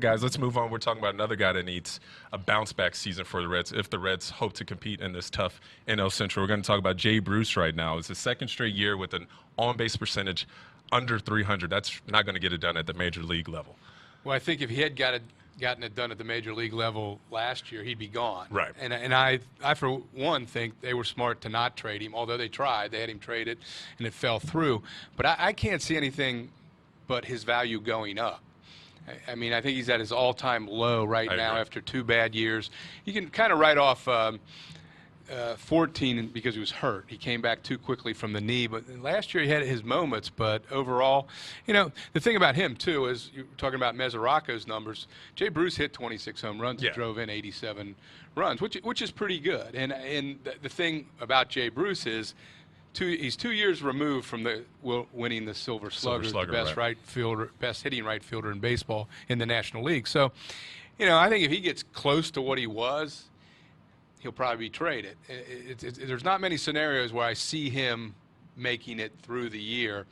guys. Let's move on. We're talking about another guy that needs a bounce-back season for the Reds if the Reds hope to compete in this tough NL Central. We're going to talk about Jay Bruce right now. It's his second straight year with an on-base percentage under 300. That's not going to get it done at the major league level. Well, I think if he had gotten it done at the major league level last year, he'd be gone. Right. And I for one think they were smart to not trade him, although they tried. They had him traded, and it fell through. But I can't see anything but his value going up. I mean, I think he's at his all-time low right now after 2 bad years. You can kind of write off 14 because he was hurt. He came back too quickly from the knee. But last year he had his moments. But overall, you know, the thing about him, too, is you're talking about Mesoraco's numbers. Jay Bruce hit 26 home runs and drove in 87 runs, which is pretty good. And the thing about Jay Bruce is he's 2 years removed from winning the Silver Slugger, the best right fielder, best hitting right fielder in baseball in the National League. So, you know, I think if he gets close to what he was, he'll probably be traded. There's not many scenarios where I see him making it through the year.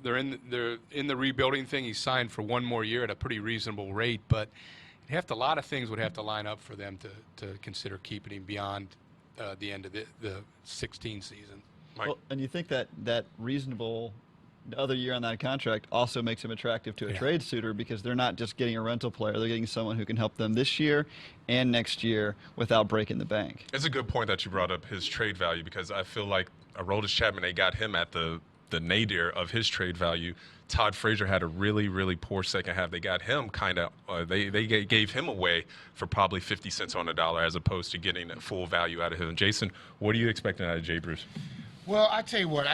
They're in the rebuilding thing. He's signed for 1 more year at a pretty reasonable rate, but a lot of things would have to line up for them to consider keeping him beyond the end of the 16 season. Well, and you think that reasonable other year on that contract also makes him attractive to a trade suitor because they're not just getting a rental player. They're getting someone who can help them this year and next year without breaking the bank. It's a good point that you brought up his trade value because I feel like Aroldis Chapman, they got him at the nadir of his trade value. Todd Frazier had a really, really poor second half. They got him kind of they gave him away for probably 50 cents on the dollar as opposed to getting full value out of him. Jason, what are you expecting out of Jay Bruce? Well, I tell you what,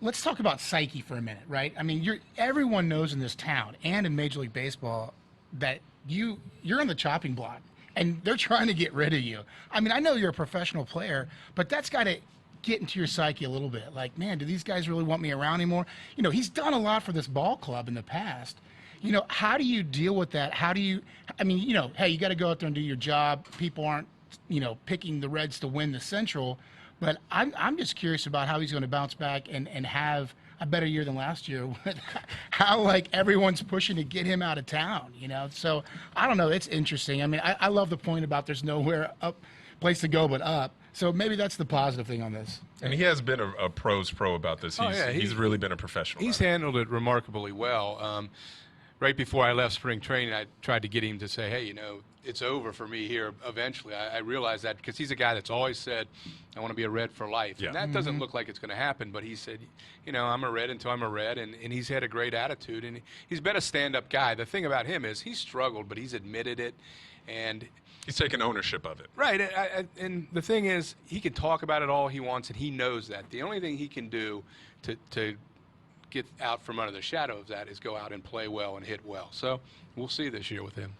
let's talk about psyche for a minute, right? I mean, everyone knows in this town and in Major League Baseball that you're on the chopping block, and they're trying to get rid of you. I mean, I know you're a professional player, but that's got to get into your psyche a little bit. Like, man, do these guys really want me around anymore? You know, he's done a lot for this ball club in the past. You know, how do you deal with that? I mean, you know, hey, you got to go out there and do your job. People aren't, you know, picking the Reds to win the Central. But I'm just curious about how he's going to bounce back and have a better year than last year. How, like, everyone's pushing to get him out of town, you know? So, I don't know. It's interesting. I mean, I love the point about there's nowhere place to go but up. So maybe that's the positive thing on this. And he has been a pro's pro about this. He's really been a professional. He's handled it remarkably well. Right before I left spring training, I tried to get him to say, hey, you know, it's over for me here eventually. I realized that because he's a guy that's always said, I want to be a Red for life. Yeah. And that doesn't look like it's going to happen, but he said, you know, I'm a Red until I'm a Red, and he's had a great attitude, and he's been a stand-up guy. The thing about him is he's struggled, but he's admitted it, and he's taken ownership of it. Right, and the thing is, he can talk about it all he wants, and he knows that. The only thing he can do to get out from under the shadow of that is go out and play well and hit well. So we'll see this year with him.